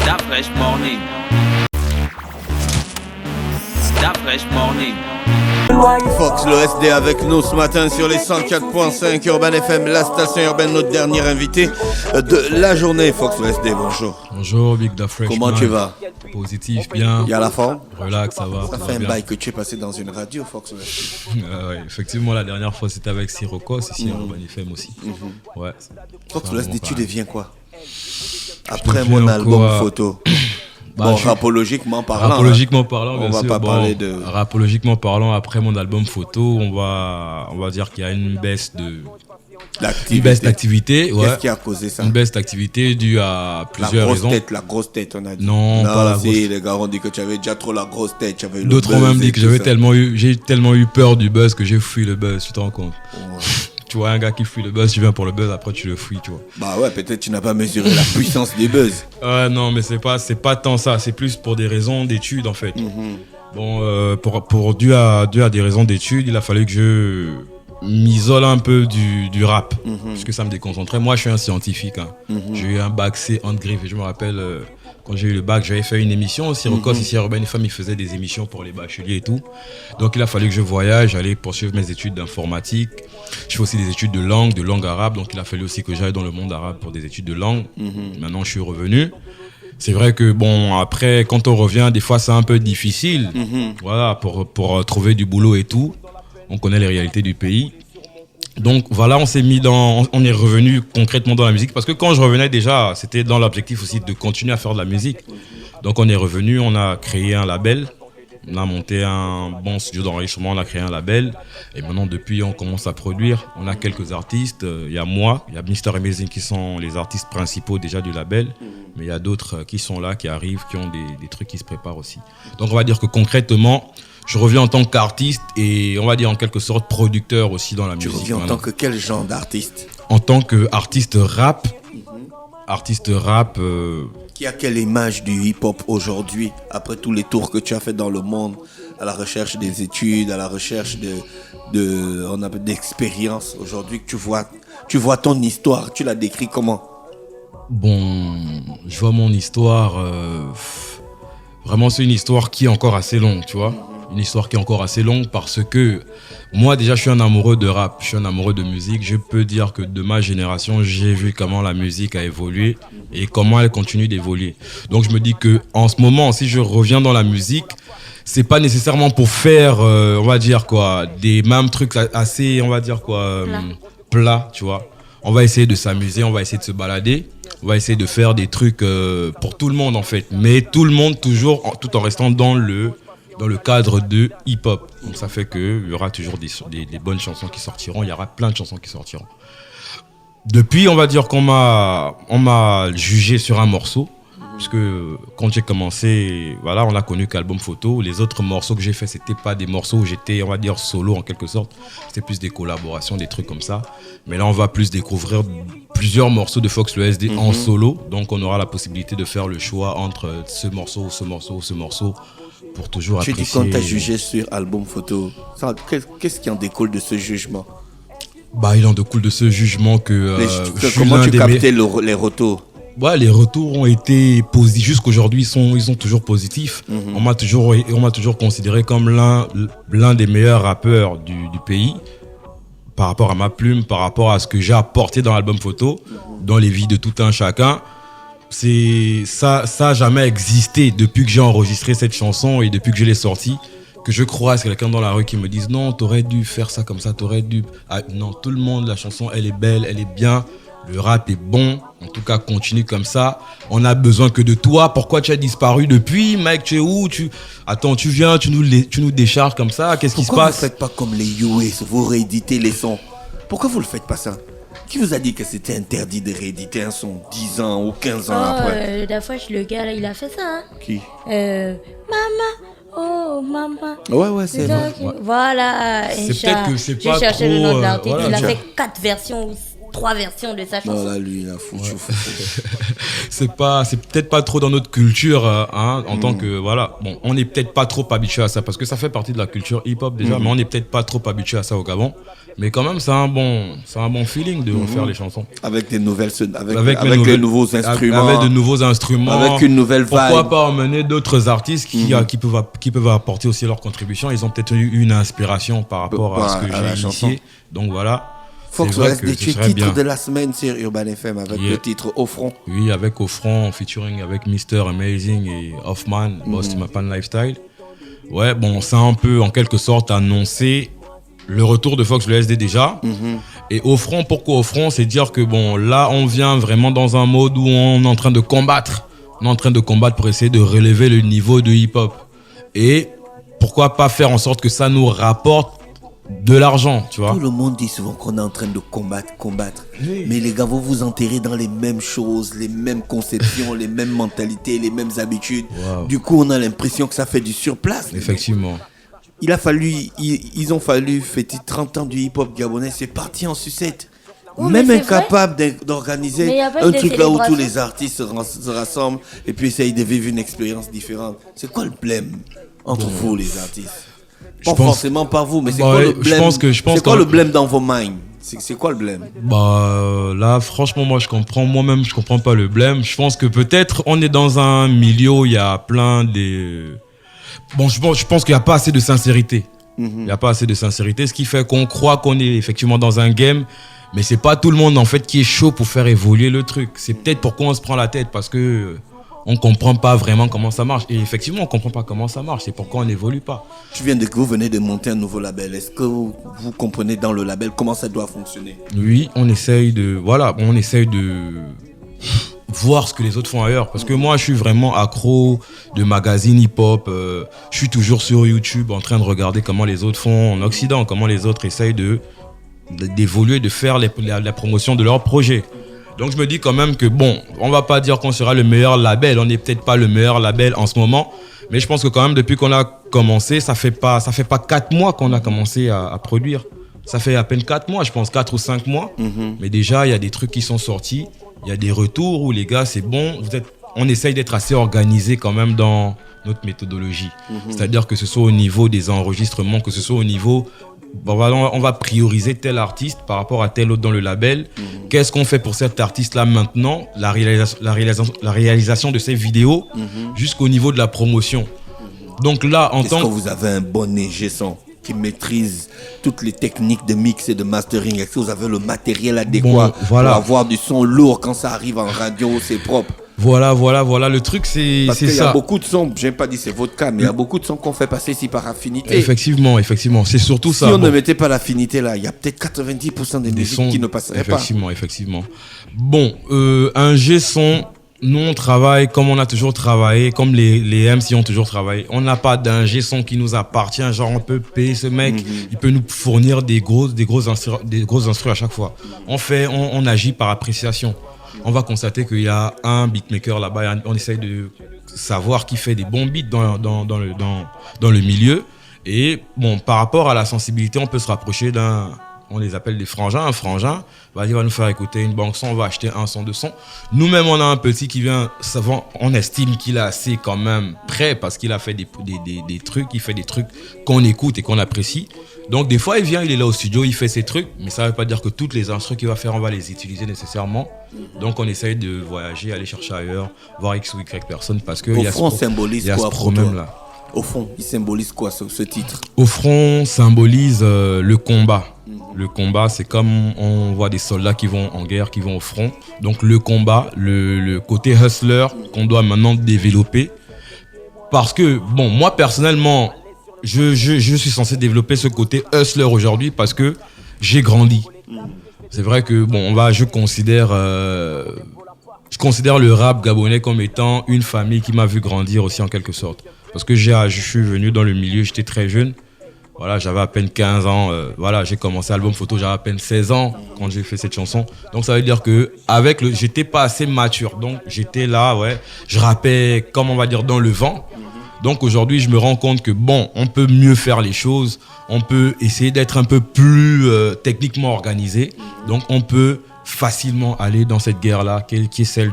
Da Fresh Morning. Da Fresh Morning. Fox le SD avec nous ce matin sur les 104.5 Urban FM, la station urbaine, notre dernier invité de la journée. Fox le SD, bonjour. Bonjour Big Da Fresh. Comment tu vas? Positif, bien. Il y a la forme? Relax, ça va. Ça fait un bail que tu es passé dans une radio, Fox le SD. Ouais, effectivement, la dernière fois c'était avec Sirocos, ici à Urban FM aussi. Ouais. Fox le SD, tu deviens quoi? Après mon album photo. Bon, rapologiquement parlant. Rapologiquement parlant, bien on va sûr. pas parler de. Rapologiquement parlant, après mon album photo, on va dire qu'il y a une baisse d'activité. Ouais. Qu'est-ce qui a causé ça? Une baisse d'activité due à plusieurs raisons. La grosse tête, on a dit. Non, pas la grosse tête. Les gars ont dit que tu avais déjà trop la grosse tête. D'autres ont même dit que j'ai tellement eu peur du buzz que j'ai fui le buzz, tu te rends compte? Ouais. Tu vois un gars qui fuit le buzz, tu viens pour le buzz, après tu le fuis, tu vois. Bah ouais, peut-être tu n'as pas mesuré la puissance des buzz. Non, mais c'est pas tant ça, c'est plus pour des raisons d'études en fait. Bon, dû à des raisons d'études, il a fallu que je m'isole un peu du rap, parce que ça me déconcentrait. Moi, je suis un scientifique, hein. J'ai eu un bac C entre griffes, et je me rappelle... Quand j'ai eu le bac, j'avais fait une émission aussi. Sirocos, ici à Urban FM, il faisait des émissions pour les bacheliers et tout. Donc il a fallu que je voyage, j'allais poursuivre mes études d'informatique. Je fais aussi des études de langue arabe. Donc il a fallu aussi que j'aille dans le monde arabe pour des études de langue. Maintenant, je suis revenu. C'est vrai que bon, après, quand on revient, des fois, c'est un peu difficile. Voilà, pour trouver du boulot et tout. On connaît les réalités du pays. Donc voilà, on est revenu concrètement dans la musique parce que quand je revenais déjà, c'était dans l'objectif aussi de continuer à faire de la musique. Donc on est revenu, on a créé un label, on a monté un bon studio d'enregistrement, on a créé un label et maintenant depuis on commence à produire. On a quelques artistes, il y a moi, il y a Mr Amazing qui sont les artistes principaux déjà du label, mais il y a d'autres qui sont là, qui arrivent, qui ont des trucs qui se préparent aussi. Donc on va dire que concrètement, je reviens en tant qu'artiste et on va dire en quelque sorte producteur aussi dans la musique. Tu reviens en tant que quel genre d'artiste? En tant qu'artiste rap. Artiste rap. Qui a quelle image du hip-hop aujourd'hui, après tous les tours que tu as fait dans le monde, à la recherche des études, à la recherche d'expérience aujourd'hui, que tu vois ton histoire, tu la décris comment? Bon, je vois mon histoire. Vraiment, c'est une histoire qui est encore assez longue, tu vois. Une histoire qui est encore assez longue parce que moi déjà je suis un amoureux de rap, je suis un amoureux de musique. Je peux dire que de ma génération, j'ai vu comment la musique a évolué et comment elle continue d'évoluer. Donc je me dis que en ce moment, si je reviens dans la musique, c'est pas nécessairement pour faire, on va dire quoi, des mêmes trucs assez, on va dire quoi, plats, tu vois. On va essayer de s'amuser, on va essayer de se balader, on va essayer de faire des trucs pour tout le monde en fait, mais tout le monde toujours, tout en restant dans le cadre de hip-hop. Donc ça fait qu'il y aura toujours des bonnes chansons qui sortiront, il y aura plein de chansons qui sortiront. Depuis, on va dire qu'on m'a jugé sur un morceau, puisque quand j'ai commencé, voilà, on a connu qu'album photo. Les autres morceaux que j'ai fait, c'était pas des morceaux où j'étais, on va dire, solo en quelque sorte. C'était plus des collaborations, des trucs comme ça. Mais là, on va plus découvrir plusieurs morceaux de Fox le SD en solo. Donc on aura la possibilité de faire le choix entre ce morceau, pour toujours apprécier. Tu dis qu'on t'a jugé sur album photo. Qu'est-ce qui en découle de ce jugement? Il en découle de ce jugement que... comment tu captais les retours? Les retours ont été positifs. Jusqu'aujourd'hui, ils sont toujours positifs. On m'a toujours considéré comme l'un des meilleurs rappeurs du pays par rapport à ma plume, par rapport à ce que j'ai apporté dans l'album photo, dans les vies de tout un chacun. Ça a jamais existé depuis que j'ai enregistré cette chanson et depuis que je l'ai sortie, que je croise quelqu'un dans la rue qui me dise non, t'aurais dû faire ça comme ça, t'aurais dû... non, tout le monde, la chanson, elle est belle, elle est bien, le rap est bon, en tout cas continue comme ça, on a besoin que de toi. Pourquoi tu as disparu depuis, Mike? Tu es où? Attends, tu viens, tu nous décharges comme ça, qu'est-ce qui se passe? Pourquoi vous faites pas comme les US, vous rééditez les sons? Pourquoi vous le faites pas ça? Qui vous a dit que c'était interdit de rééditer un son 10 ans ou 15 ans après? La fois, le gars, là, il a fait ça. Hein. Qui? Maman. Oh, maman. Ouais, c'est vrai. Voilà. C'est peut-être que c'est pas j'ai cherché trop, le nom de l'artiste. voilà, il a fait 4 versions, 3 versions de sa chanson. Non, là, lui, il a foutu. C'est peut-être pas trop dans notre culture, en tant que, voilà. Bon, on n'est peut-être pas trop habitué à ça, parce que ça fait partie de la culture hip-hop déjà, mais on n'est peut-être pas trop habitué à ça au Gabon. Mais quand même, c'est un bon feeling de refaire les chansons. Avec des nouvelles, avec les nouveaux instruments. Avec de nouveaux instruments. Avec une nouvelle vibe. Pourquoi pas emmener d'autres artistes qui peuvent apporter aussi leur contribution. Ils ont peut-être eu une inspiration par rapport à ce que j'ai initié. Donc voilà. Fox OSD, tu es titre de la semaine sur Urban FM avec le titre Au Front. Oui, avec Au Front, featuring avec Mr. Amazing et Hoffman, Boss Mapan Lifestyle. Ouais, bon, ça a un peu, en quelque sorte, annoncé le retour de Fox OSD déjà. Et Au Front, pourquoi Au Front? C'est dire que, bon, là, on vient vraiment dans un mode où on est en train de combattre. On est en train de combattre pour essayer de relever le niveau de hip-hop. Et pourquoi pas faire en sorte que ça nous rapporte de l'argent, tu vois. Tout le monde dit souvent qu'on est en train de combattre. Oui. Mais les gars, vous vous enterrez dans les mêmes choses, les mêmes conceptions, les mêmes mentalités, les mêmes habitudes. Wow. Du coup, on a l'impression que ça fait du surplace. Effectivement. Ils ont fallu fêter 30 ans du hip-hop gabonais. C'est parti en sucette. Oui, même incapable d'organiser un truc là où tous les artistes se rassemblent et puis essayent de vivre une expérience différente. C'est quoi le problème entre vous, les artistes? Pas forcément par vous, mais c'est quoi le blême? C'est quoi le blême dans vos minds? C'est quoi le blême? Là, franchement, moi-même, je comprends pas le blême. Je pense que peut-être on est dans un milieu où il y a plein de... Bon, je pense qu'il n'y a pas assez de sincérité. Il n'y a pas assez de sincérité, ce qui fait qu'on croit qu'on est effectivement dans un game, mais c'est pas tout le monde en fait qui est chaud pour faire évoluer le truc. C'est peut-être pourquoi on se prend la tête, parce que on comprend pas vraiment comment ça marche. Et effectivement, on comprend pas comment ça marche. C'est pourquoi on n'évolue pas. Vous venez de monter un nouveau label. Est-ce que vous comprenez dans le label comment ça doit fonctionner? Oui, on essaye de voir ce que les autres font ailleurs. Parce que moi, je suis vraiment accro de magazines hip-hop. Je suis toujours sur YouTube en train de regarder comment les autres font en Occident, comment les autres essayent d'évoluer, de faire la promotion de leurs projets. Donc je me dis quand même que bon, on va pas dire qu'on sera le meilleur label, on n'est peut-être pas le meilleur label en ce moment, mais je pense que quand même depuis qu'on a commencé, ça fait pas 4 mois qu'on a commencé à produire. Ça fait à peine 4 mois, je pense 4 ou 5 mois. Mais déjà, il y a des trucs qui sont sortis, il y a des retours où les gars, c'est bon, on essaye d'être assez organisé quand même dans notre méthodologie. C'est-à-dire que ce soit au niveau des enregistrements, que ce soit au niveau... on va prioriser tel artiste par rapport à tel autre dans le label. Qu'est-ce qu'on fait pour cet artiste-là maintenant? La réalisation de ses vidéos jusqu'au niveau de la promotion. Donc là, Est-ce que vous avez un bon ingé son qui maîtrise toutes les techniques de mix et de mastering? Est-ce que vous avez le matériel adéquat pour avoir du son lourd quand ça arrive en radio, c'est propre? Voilà, le truc c'est ça. Parce qu'il y a beaucoup de sons, j'ai pas dit c'est votre cas, mais il y a beaucoup de sons qu'on fait passer ici par affinité. Effectivement, c'est surtout ça. Si on ne mettait pas l'affinité là, il y a peut-être 90% des musiques qui ne passeraient pas. Effectivement. Bon, un G-son, nous on travaille comme on a toujours travaillé, comme les MC ont toujours travaillé. On n'a pas d'un G-son qui nous appartient, genre on peut payer ce mec, il peut nous fournir des gros instruments à chaque fois. On agit par appréciation. On va constater qu'il y a un beatmaker là-bas, on essaye de savoir qui fait des bons beats dans le milieu. Et bon, par rapport à la sensibilité, on peut se rapprocher on les appelle des frangins. Un frangin, il va nous faire écouter une banque son, on va acheter un son, 2 sons. Nous-mêmes, on a un petit qui vient, on estime qu'il est assez quand même prêt parce qu'il a fait des trucs, il fait des trucs qu'on écoute et qu'on apprécie. Donc des fois, il est là au studio, il fait ses trucs, mais ça ne veut pas dire que toutes les instruments qu'il va faire, on va les utiliser nécessairement. Donc on essaye de voyager, aller chercher ailleurs, voir X ou Y personne parce qu'il y a ce problème-là. Au fond, il symbolise quoi ce titre? Au front, symbolise le combat. Le combat, c'est comme on voit des soldats qui vont en guerre, qui vont au front. Donc le combat, le côté hustler qu'on doit maintenant développer. Parce que, bon, moi personnellement, je suis censé développer ce côté hustler aujourd'hui parce que j'ai grandi. C'est vrai que, bon, je considère le rap gabonais comme étant une famille qui m'a vu grandir aussi en quelque sorte. Parce que je suis venu dans le milieu, j'étais très jeune. Voilà, j'avais à peine 15 ans. J'ai commencé album photo, j'avais à peine 16 ans quand j'ai fait cette chanson. Donc ça veut dire que j'étais pas assez mature. Donc j'étais là, je rappais, comme on va dire, dans le vent. Donc aujourd'hui, je me rends compte que bon, on peut mieux faire les choses. On peut essayer d'être un peu plus techniquement organisé. Donc on peut facilement aller dans cette guerre-là, qui est celle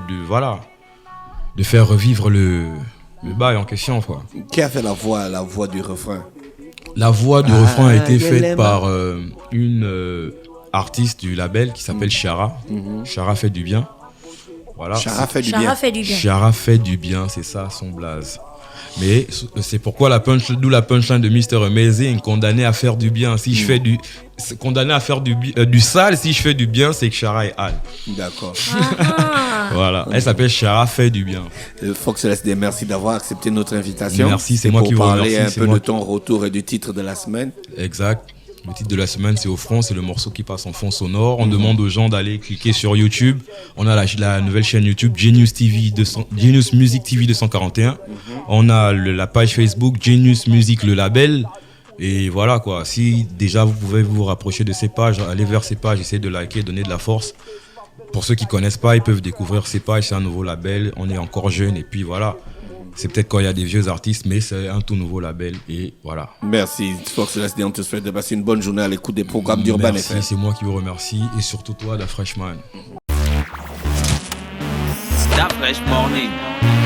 de faire revivre le bail en question, quoi. Qui a fait la voix du refrain? La voix du refrain a été faite par une artiste du label qui s'appelle Chara. Chara fait du bien. Voilà. Chara fait du bien. Chara fait du bien, c'est ça son blaze. Mais c'est pourquoi d'où la punchline de Mr. Amazing, condamné à faire du bien. Si je fais condamné à faire du sale, si je fais du bien, c'est que Chara est hal. D'accord. Voilà, elle s'appelle Chara fait du bien. Fox LSD, merci d'avoir accepté notre invitation. Merci, c'est moi qui vous remercie. Pour parler un peu de ton retour et du titre de la semaine. Exact. Le titre de la semaine, c'est Au front, c'est le morceau qui passe en fond sonore. On demande aux gens d'aller cliquer sur YouTube. On a la nouvelle chaîne YouTube Genius Music TV 241. On a la page Facebook Genius Music, le label. Et voilà quoi. Si déjà vous pouvez vous rapprocher de ces pages, aller vers ces pages, essayer de liker, donner de la force. Pour ceux qui connaissent pas, ils peuvent découvrir ces pages. C'est un nouveau label. On est encore jeune et puis voilà. C'est peut-être quand il y a des vieux artistes, mais c'est un tout nouveau label et voilà. Merci, Fox LSD, on te souhaite de passer une bonne journée à l'écoute des programmes d'Urban FM. Merci, c'est moi qui vous remercie et surtout toi, Da Freshman. Da Fresh Morning.